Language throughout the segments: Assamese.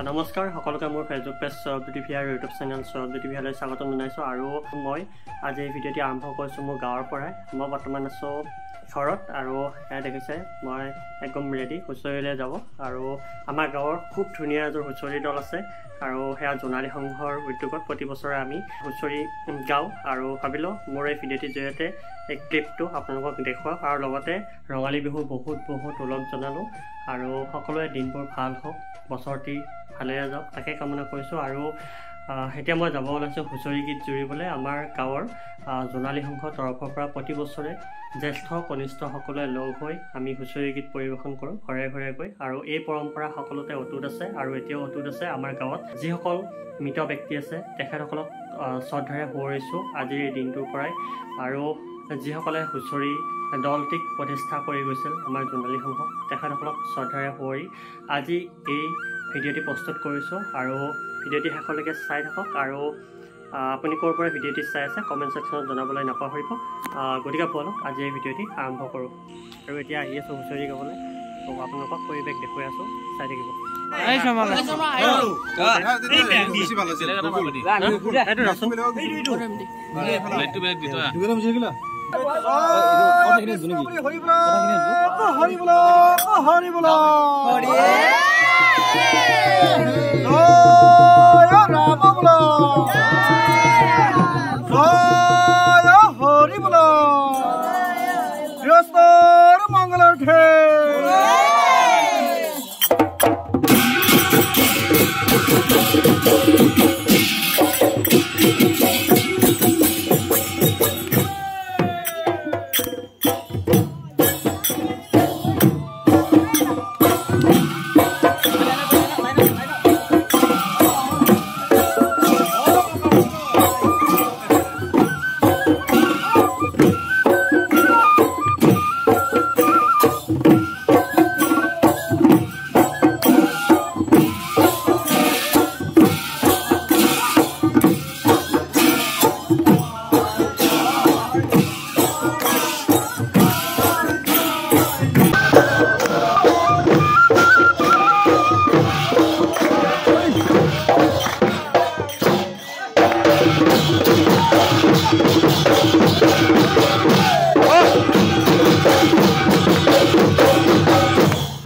নমস্কাৰ সকলোকে মোৰ ফেচবুক পেজ সৌৰভ জ্যোতি আৰু ইউটিউব চেনেল সৌৰভ জ্যোতি লৈ স্বাগতম জনাইছোঁ। আৰু মই আজি এই ভিডিঅ'টি আৰম্ভ কৰিছোঁ মোৰ গাঁৱৰ পৰাই। মই বৰ্তমান আছোঁ ঘৰত আৰু সেয়া দেখিছে মই একদম ৰেডি হুঁচৰিলৈ যাব। আৰু আমাৰ গাঁৱৰ খুব ধুনীয়া এযোৰ হুঁচৰি দল আছে আৰু সেয়া জোনালী সংঘৰ উদ্যোগত প্ৰতি বছৰে আমি হুঁচৰি গাওঁ। আৰু ভাবিলোঁ মোৰ এই ভিডিঅ'টিৰ জৰিয়তে এই ক্লিপটো আপোনালোকক দেখুৱাওক আৰু লগতে ৰঙালী বিহুৰ বহুত ওলগ জনালোঁ। আৰু সকলোৱে দিনবোৰ ভাল হওক, বছৰটি ভালে যাওক তাকে কামনা কৰিছোঁ। আৰু এতিয়া মই যাব ওলাইছোঁ হুঁচৰি গীত জুৰিবলৈ। আমাৰ গাঁৱৰ জোনালী সংঘৰ তৰফৰ পৰা প্ৰতি বছৰে জ্যেষ্ঠ কনিষ্ঠ সকলোৱে লগ হৈ আমি হুঁচৰি গীত পৰিৱেশন কৰোঁ ঘৰে ঘৰে গৈ। আৰু এই পৰম্পৰা সকলোতে অটুট আছে আৰু এতিয়াও অটুট আছে। আমাৰ গাঁৱত যিসকল মৃত ব্যক্তি আছে তেখেতসকলক শ্ৰদ্ধাৰে সোঁৱৰিছোঁ আজিৰ এই দিনটোৰ পৰাই। আৰু যিসকলে হুঁচৰি দলটিক প্ৰতিষ্ঠা কৰি গৈছিল আমাৰ জোনালী সংঘ তেখেতসকলক শ্ৰদ্ধাৰে সোঁৱৰি আজি এই ভিডিঅ'টি প্ৰস্তুত কৰিছোঁ। আৰু ভিডিঅ'টি শেষলৈকে চাই থাকক। আৰু আপুনি ক'ৰ পৰা ভিডিঅ'টি চাই আছে কমেণ্ট ছেকশ্যনত জনাবলৈ নাপাহৰিব। গতিকে বলক আজি এই ভিডিঅ'টি আৰম্ভ কৰোঁ। আৰু এতিয়া আহি আছোঁ হুঁচৰি গাবলৈ, তো আপোনালোকক পৰিৱেশ দেখুৱাই আছোঁ, চাই থাকিব।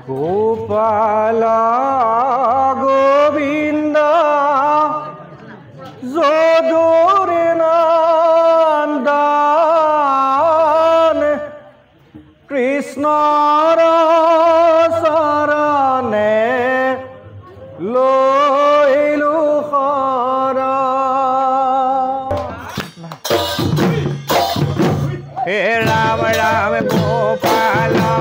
গোপালা গোবিন্দ যদুরে নন্দন কৃষ্ণর শরণে লইলু হে রাম রাম গোপালা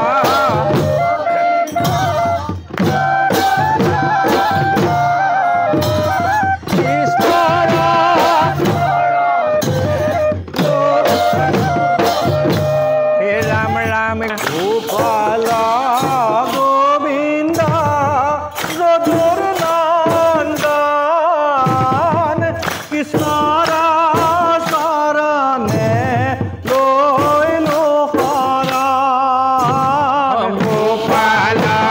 গোপালা গোবিন্দ যদুর নন্দন কৃষ্ণর শরণে লইলু শরণ। গোপালা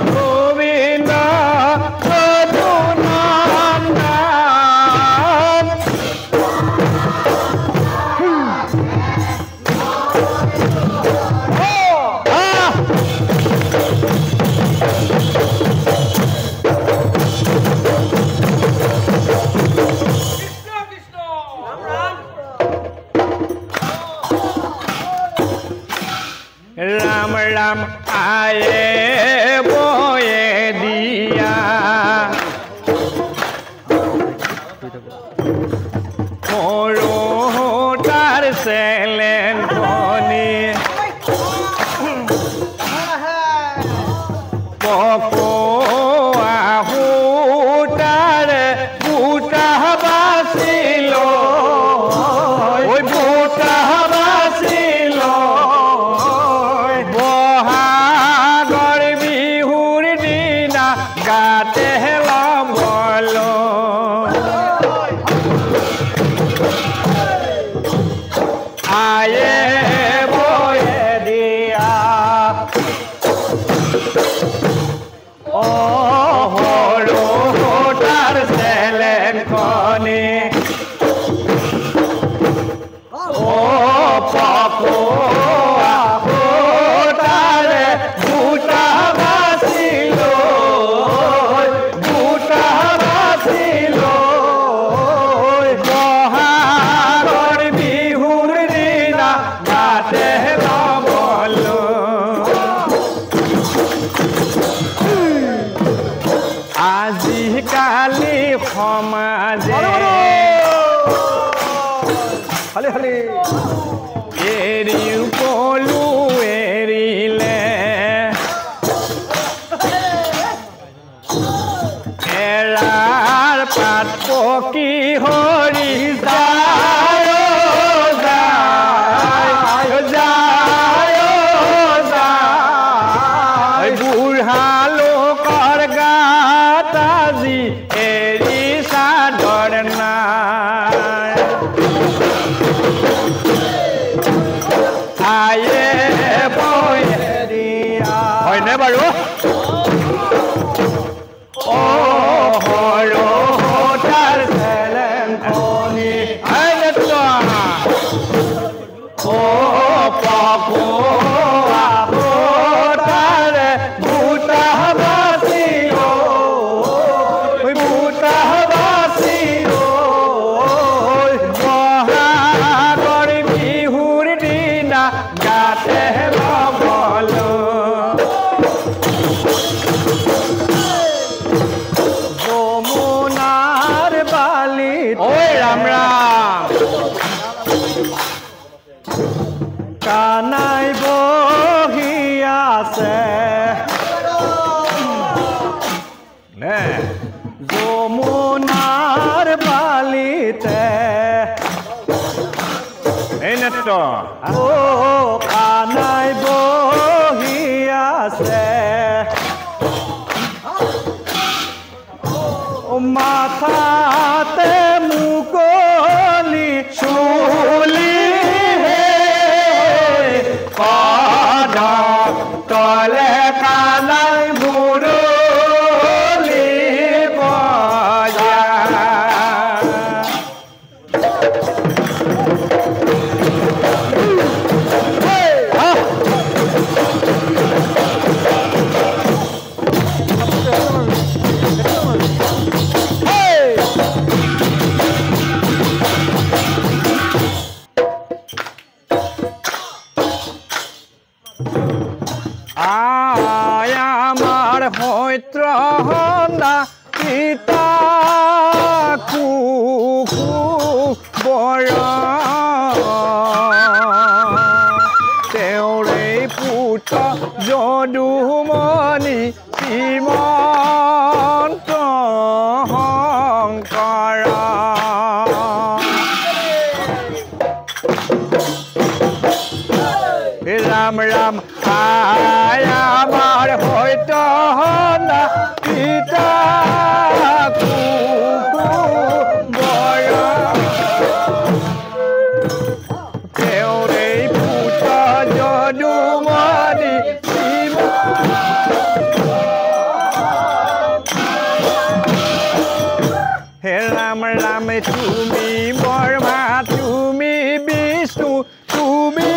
গোবিন্দ যদুর নন্দন राम राम आए बोए दिया मोरो तार से लेन धोनी पको आहूटार बूटा बासिलो ओई बूटा बासिलो বহাগৰ বিহুৰ তাৰে বুটা বাচিল বুটা বাচিল বহাগৰ বিহুৰ দিনা গাতে নগলো আজিকালি সমাজে এৰিও পলু এৰিলে এৰাৰ পাত পকি হৰি যায় বুঢ়া লোকৰ গাত আজি এৰি চাদৰ নাই আয়ে হয়নে বাৰু তাৰ চেলেন কণী তাৰে বুটা বাচিল বুটা বাচিল বহাগৰ বিহুৰ দিনা গাতে নগলো যমুনাৰ বালিত ঐ ৰাম ৰাম কানাই বহি আছে নে যমুনাৰ বালিতে এই নেত্ৰ কানাই বহি আছে মাথাতে মুকলি চুলি তলে কানাই মুৰলি বজা আমাৰ হৈত্ৰ হন্দা পিতা কুকু বৰ তেওঁৰে পুত্ৰ যদুমণি শ্ৰীমন্ত শংকৰ ৰাম ৰাম আমাৰ হৈত হন্দা পিতা কুকু বৰ তেওঁৰে পুত্ৰ যদুমণি হে ৰাম ৰাম তুমি বৰ্মা তুমি বিষ্ণু তুমি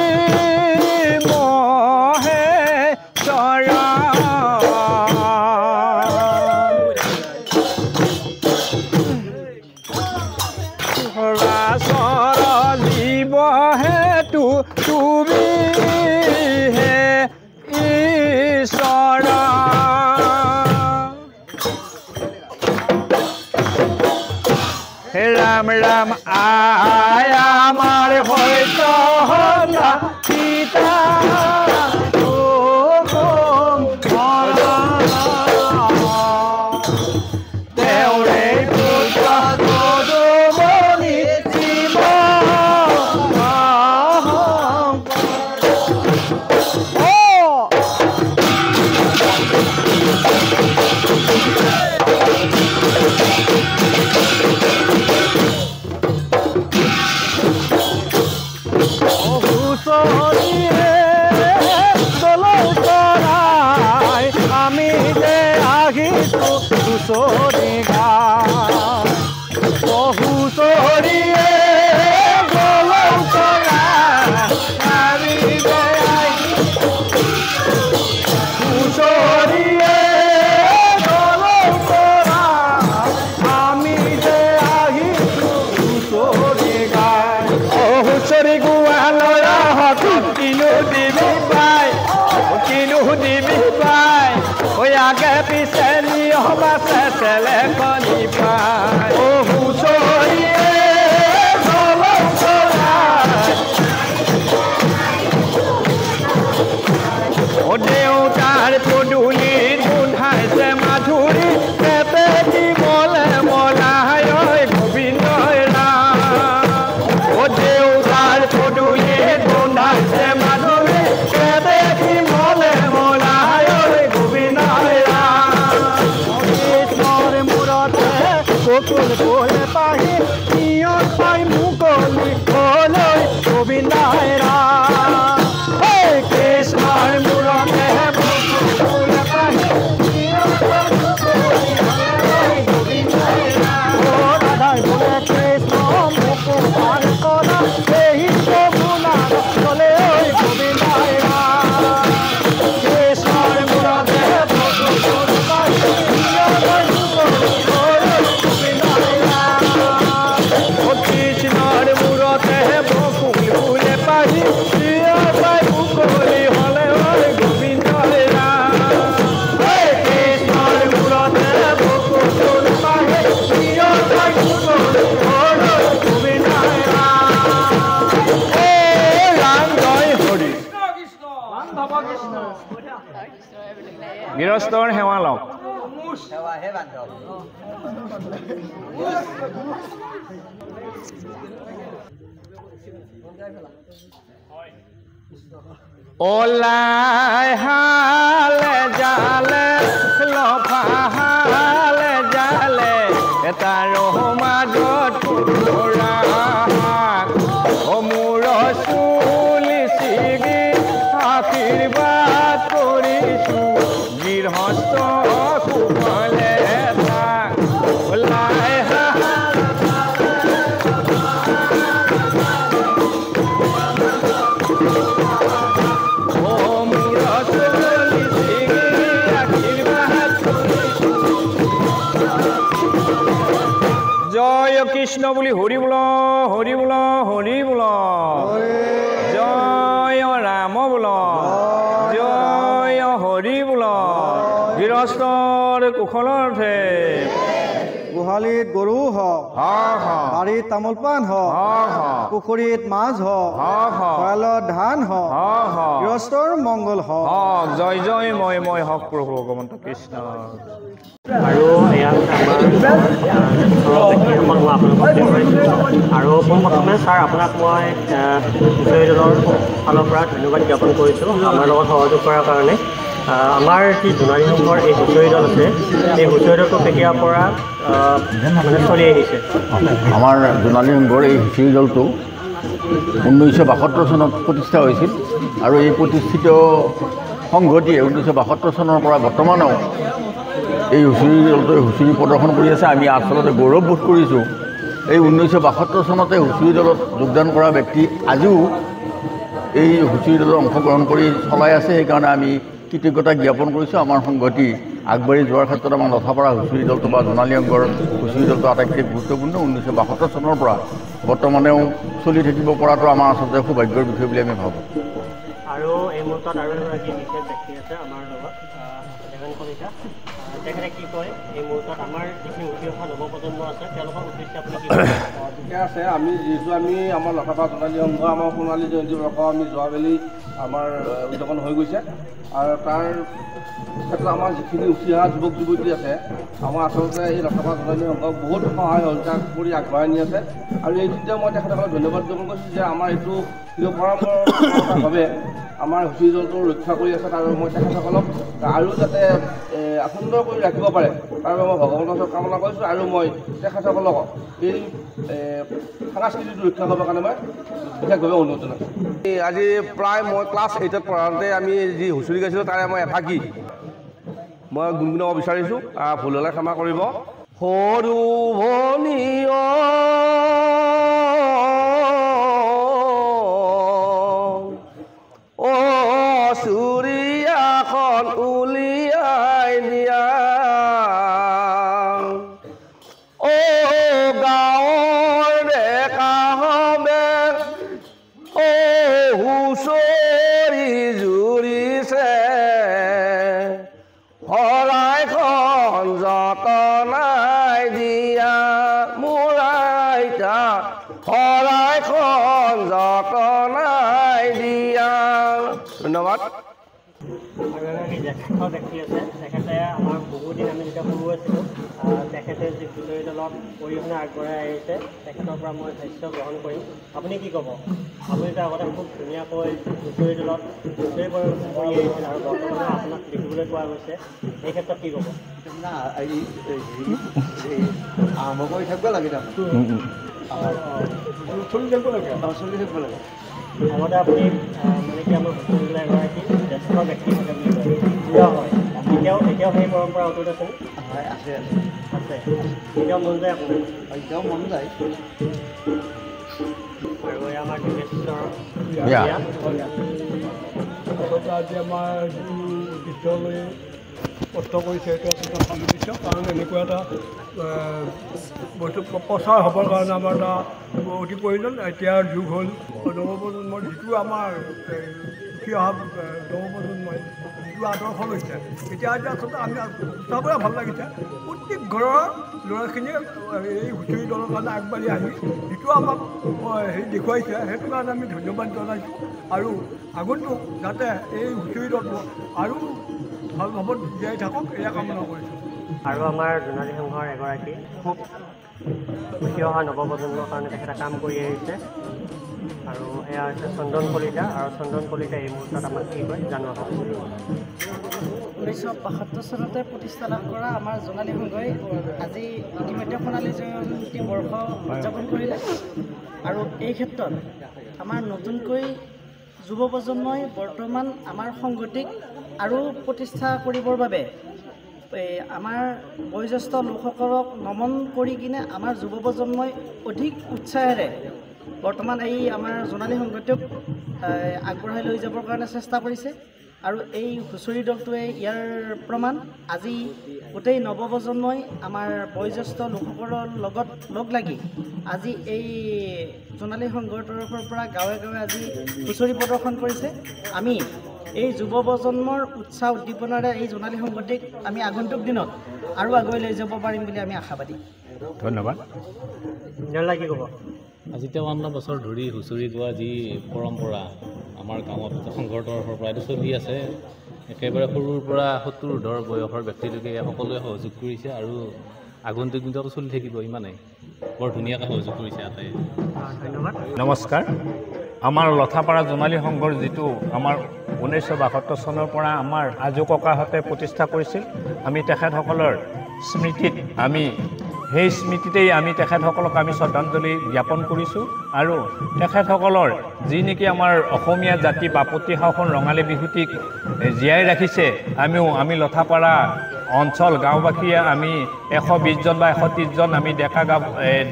জীৱ হেতু তুমি হে ঈশ্বৰ হে ৰাম ৰাম আমাৰ হৈত হন্দা পিতা তেওঁৰে পুত্ৰ যদুমণি আমি যে আহিছো দুচৰি গা বহু চৰিয়ে গলৌ চৰা কিনো দিবি পাই কিনো দিবি পাই ওই আগে পিছে নিয়ম আছে চেলে কণী পাই ও হুঁচৰিয়ে ও দেউতাৰ পদূলিত গোন্ধাইছে মাধুৰী পেটে দি মলে মলাই ঐ গোবিন্দই ৰাম ও দেউতাৰ পদূলিত গোন্ধাইছে মাধুৰী পেটে দি মলে মলাই ঐ গোবিন্দই ৰাম কৃষ্ণৰ মূৰতে বকুল ফুল পাহি নিয়ন পাই মুকলি হ'লৈ গোবিন্দই ৰাম কৃষ্ণৰ মূৰতে বকুল ফুল পাহি নিয়ন পাই মুকলি হ'লৈ গোবিন্দই ৰাম ৰাধাই বোলে কৃষ্ণ মুকুল পাৰ কৰা এই গুণাৰ চলে ঐ গোবিন্দই ৰাম কৃষ্ণৰ মূৰতে বকুল ফুল পাহি নিয়ন পাই মুকলি হ'লৈ গোবিন্দই ৰাম কৃষ্ণৰ মূৰতে বকুল ফুল পাহি নিয়ন পাই মুকলি হ'লে ঐ গোবিন্দই ৰাম কৃষ্ণৰ মূৰতে বকুল ফুল পাহি নিয়ন পাই মুকলি হ'লে গোবিন্দই ৰাম ৰাম জয় হৰি গৃহস্থৰ সেৱা লওক ওলাই হালে জালে লফাহালে জালে তাৰ মাজত ফুৰা ও মোৰ চুলি ছিগি আশীৰ্বাদ কৰিছো গৃহস্থ কুশলে থাক ওলাই জয় কৃষ্ণ বুলি হৰি বোল হৰি বোল হৰি বোল জয় ৰাম বোল জয় হৰি বোল গৃহস্থৰ কুশলৰ্থে গোহালিত গৰু হওক বাৰীত তামোল পাণ হওক পুখুৰীত মাছ হওক ভঁৰালত ধান হওক গৃহস্থৰ মংগল হওক জয় জয় মই হওক প্ৰভু ভগৱন্ত কৃষ্ণ আৰু এয়া আমাৰ ব্যক্তিসকল মই আপোনালোকক দেখুৱাইছোঁ আৰু পোনপ্ৰথমে ছাৰ আপোনাক মই হুঁচৰি দলৰ ফালৰ পৰা ধন্যবাদ জ্ঞাপন কৰিছোঁ আমাৰ লগত সহযোগ কৰাৰ কাৰণে আমাৰ যি জোনালী সংঘৰ এই হুঁচৰি দল আছে এই হুঁচৰি দলটো কেতিয়াৰ পৰা মানে চলি আহিছে আমাৰ জোনালী সংঘৰ এই হুঁচৰি দলটো 1972 চনত প্ৰতিষ্ঠা হৈছিল আৰু এই প্ৰতিষ্ঠিত সংঘটিয়ে 1972 চনৰ পৰা বৰ্তমানেও এই হুঁচৰি দলটোৱে হুঁচৰি প্ৰদৰ্শন কৰি আছে আমি আচলতে গৌৰৱ বোধ কৰিছোঁ এই 1972 চনতে হুঁচৰি দলত যোগদান কৰা ব্যক্তি আজিও এই হুঁচৰি দলত অংশগ্ৰহণ কৰি চলাই আছে সেইকাৰণে আমি কৃতজ্ঞতা জ্ঞাপন কৰিছোঁ আমাৰ সংগতি আগবাঢ়ি যোৱাৰ ক্ষেত্ৰত আমাৰ লথাপাৰা হুঁচৰি দলটো বা জোনালী সংঘৰ হুঁচৰি দলটো আটাইতকৈ গুৰুত্বপূৰ্ণ 1972 চনৰ পৰা বৰ্তমানেও চলি থাকিব পৰাটো আমাৰ আচলতে সৌভাগ্যৰ বিষয় বুলি আমি ভাবোঁ আৰু এই মুহূৰ্তত আৰু এগৰাকী বিশেষ ব্যক্তি আছে আমাৰ লগত দেৱেন কলিতা তেখেতে কি কয় এই মুহূৰ্তত আমাৰ যিখিনি উঠি অহা নৱপ্ৰজন্ম আছে তেওঁলোকৰ উদ্দেশ্যে আপুনি কি ঠিকে আছে আমি যিহেতু আমাৰ লথাপাৰা জোনালী সংঘ আমাৰ সোণালী জয়ন্তী বৰ্ষ আমি যোৱাবেলি আমাৰ উদযাপন হৈ গৈছে আৰু তাৰ ক্ষেত্ৰত আমাৰ যিখিনি উঠি অহা যুৱক যুৱতী আছে আমাৰ আচলতে এই লথাপাৰা জোনালী সংঘক বহুত সহায় সহযোগিতা কৰি আগবঢ়াই নি আছে আৰু এইটোতে মই তেখেতসকলক ধন্যবাদ জ্ঞাপন কৰিছোঁ যে আমাৰ এইটো পৰম্পৰাগতভাৱে আমাৰ হুঁচৰি দলটো ৰক্ষা কৰি আছে তাৰ মই তেখেতসকলক আৰু যাতে সুন্দৰ কৰি ৰাখিব পাৰে তাৰ বাবে মই ভগৱানৰ ওচৰত কামনা কৰিছোঁ আৰু মই তেখেতসকলক এই সাংস্কৃতিটো ৰক্ষা কৰিবৰ কাৰণে মই বিশেষভাৱে অনুৰোধ জনাইছোঁ আজি প্ৰায় মই ক্লাছ 8ত পঢ়াওঁতে আমি যি হুঁচৰি গাইছিলোঁ তাৰে মই এফাকি মই গুণগুণাব বিচাৰিছোঁ ভুল হ'লে ক্ষমা কৰিব সৰু ভনীয় চুৰিয়াখন উলিয়াই দিয়া গাঁৱৰ ডেকা হবে হুঁচৰি ধন্যবাদ। আৰু এগৰাকী জ্যেষ্ঠ ব্যক্তি আছে, তেখেতে আমাৰ বহুদিন আমি যেতিয়া সৰু আছিলোঁ তেখেতে যি হুঁচৰি দলত অৰিহণা আগবঢ়াই আহিছে, তেখেতৰ পৰা মই দায়িত্ব গ্ৰহণ কৰিম। আপুনি কি ক'ব? আপুনিতো আগতে খুব ধুনীয়াকৈ হুঁচৰি দলত হুঁচৰি কৰি আহিছিল আৰু বৰ্তমানে আপোনাক দেখিবলৈ পোৱা গৈছে, এই ক্ষেত্ৰত কি ক'ব? আৰম্ভ কৰি থাকিব লাগে চলি থাকিব লাগে। আগতে আপুনি মানে কি আমাৰ হুঁচৰি দলৰ এগৰাকী জ্যেষ্ঠ ব্যক্তি থাকে বুলি কয়, থিয় হয়, এতিয়াও সেই পৰম্পৰা অটুট আছে? আছে এতিয়াও মন যায় আপোনাৰ? এতিয়াও মন যায়। আৰু এই আমাৰ দিবেশ্বৰ আজি আমাৰ যিটো উদ্দেশ্যলৈ কষ্ট কৰিছে এইটো আচলতে ভাল উদ্দেশ্য, কাৰণ এনেকুৱা এটা বস্তু প্ৰচাৰ হ'বৰ কাৰণে আমাৰ এটা অতি প্ৰয়োজন। এতিয়াৰ যুগ হ'ল নৱপ্ৰজন্মৰ যিটো আমাৰ উঠি অহা নৱপ্ৰজন্মই যিটো আদৰ্শ লৈছে, এতিয়া আচলতে আমি সঁচাকৈ ভাল লাগিছে প্ৰত্যেক ঘৰৰ ল'ৰাখিনিয়ে এই হুঁচৰি দলৰ কাৰণে আগবাঢ়ি আহি যিটো আমাক হেৰি দেখুৱাইছে, সেইটো কাৰণে আমি ধন্যবাদ জনাইছোঁ। আৰু আগন্তুক যাতে এই হুঁচৰি দলটো আৰু ভাল ভাৱত জীয়াই থাকক, এয়া কামনা কৰিছোঁ। আৰু আমাৰ জোনালী সংঘৰ এগৰাকী খুব উঠি অহা নৱপ্ৰজন্মৰ কাৰণে তেখেতে কাম কৰি আহিছে, আৰু এয়া হৈছে চন্দন কলিতা। আৰু চন্দন কলিতা এই মুহূৰ্তত আমাক কি কয় জানো আহক। 1972 চনতে প্ৰতিষ্ঠা লাভ কৰা আমাৰ জোনালী সংঘই আজি ইতিমধ্যে সোণালী জয়ন্তী বৰ্ষ উদযাপন কৰিলে। আৰু এই ক্ষেত্ৰত আমাৰ নতুনকৈ যুৱ প্ৰজন্মই বৰ্তমান আমাৰ সংগঠিক আৰু প্ৰতিষ্ঠা কৰিবৰ বাবে আমাৰ বয়োজ্যেষ্ঠ লোকসকলক নমন কৰি কিনে আমাৰ যুৱ প্ৰজন্মই অধিক উৎসাহেৰে বৰ্তমান এই আমাৰ জোনালী সংগঠনক আগবঢ়াই লৈ যাবৰ কাৰণে চেষ্টা কৰিছে। আৰু এই হুঁচৰি দলটোৱে ইয়াৰ প্ৰমাণ। আজি গোটেই নৱপ্ৰজন্মই আমাৰ বয়োজ্যেষ্ঠ লোকসকলৰ লগত লগ লাগি আজি এই জোনালী সংঘৰ তৰফৰ পৰা গাঁৱে গাঁৱে আজি হুঁচৰি প্ৰদৰ্শন কৰিছে। আমি এই যুৱ প্ৰজন্মৰ উৎসাহ উদ্দীপনাৰে এই জোনালী সংগঠনক আমি আগন্তুক দিনত আৰু আগুৱাই লৈ যাব পাৰিম বুলি আমি আশাবাদী। ধন্যবাদ। কি ক'ব? আজি 53 বছৰ ধৰি হুঁচৰি গোৱা যি পৰম্পৰা আমাৰ গাঁৱত সংঘৰ তৰফৰ পৰা এইটো চলি আছে, একেবাৰে সৰুৰ পৰা 70-ঊৰ্ধৰ বয়সৰ ব্যক্তিলৈকে সকলোৱে সহযোগ কৰিছে আৰু আগন্তুক দিনতো চলি থাকিব। ইমানেই বৰ ধুনীয়াকৈ সহযোগ কৰিছে আটাই। ধন্যবাদ। নমস্কাৰ। আমাৰ লথাপাৰা জোনালী সংঘৰ যিটো আমাৰ 1972 চনৰ পৰা আমাৰ আজু ককাহঁতে প্ৰতিষ্ঠা কৰিছিল, আমি তেখেতসকলৰ স্মৃতিত সেই স্মৃতিতেই আমি তেখেতসকলক আমি শ্ৰদ্ধাঞ্জলি জ্ঞাপন কৰিছোঁ। আৰু তেখেতসকলৰ যি নেকি আমাৰ অসমীয়া জাতি বাপতি সাহোন ৰঙালী বিহুটিক জীয়াই ৰাখিছে, আমি লথাপাৰা অঞ্চল গাঁওবাসীয়ে আমি 120 জন বা 130 জন আমি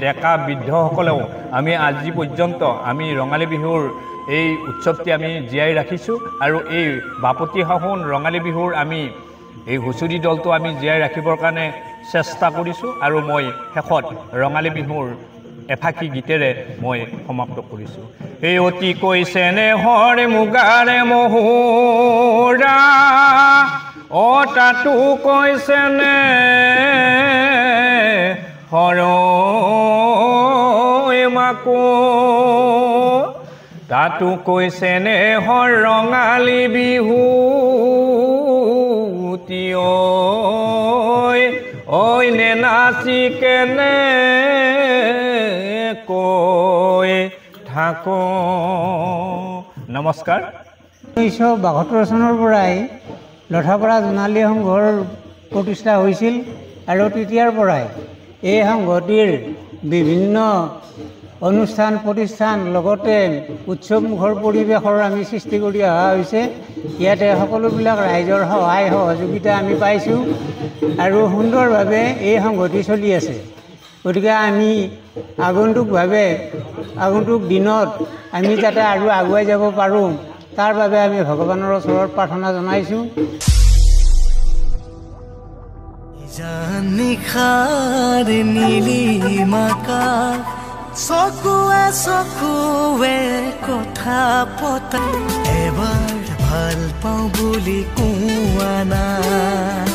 ডেকা বৃদ্ধসকলেও আমি আজি পৰ্যন্ত আমি ৰঙালী বিহুৰ এই উৎসৱটি আমি জীয়াই ৰাখিছোঁ। আৰু এই বাপতি সাহোন ৰঙালী বিহুৰ আমি এই হুঁচৰি দলটো আমি জীয়াই ৰাখিবৰ কাৰণে চেষ্টা কৰিছোঁ। আৰু মই শেষত ৰঙালী বিহুৰ এফাকি গীতেৰে মই সমাপ্ত কৰিছোঁ। এই অতি কৈছে নেহৰে মুগাৰে মহুৰা, তাতো কৈছে নে হৰৈ মাকো, তাতো কৈছে নে হৰ ৰঙালী বিহু ঐ নে নাচি কেনে কৈ থাকো। নমস্কাৰ। 1972 চনৰ পৰাই লথাপাৰা জোনালী সংঘৰ প্ৰতিষ্ঠা হৈছিল আৰু তেতিয়াৰ পৰাই এই সংঘটিৰ বিভিন্ন অনুষ্ঠান প্ৰতিষ্ঠান লগতে উৎসৱমুখৰ পৰিৱেশৰ আমি সৃষ্টি কৰি অহা হৈছে। ইয়াতে সকলোবিলাক ৰাইজৰ সহায় সহযোগিতা আমি পাইছোঁ আৰু সুন্দৰভাৱে এই সংগঠি চলি আছে। গতিকে আমি আগন্তুক দিনত আমি যাতে আৰু আগুৱাই যাব পাৰোঁ, তাৰ বাবে আমি ভগৱানৰ ওচৰত প্ৰাৰ্থনা জনাইছোঁ। চকুৱে কথা পতা এবাৰ ভাল পাওঁ বুলি কোৱা নাই।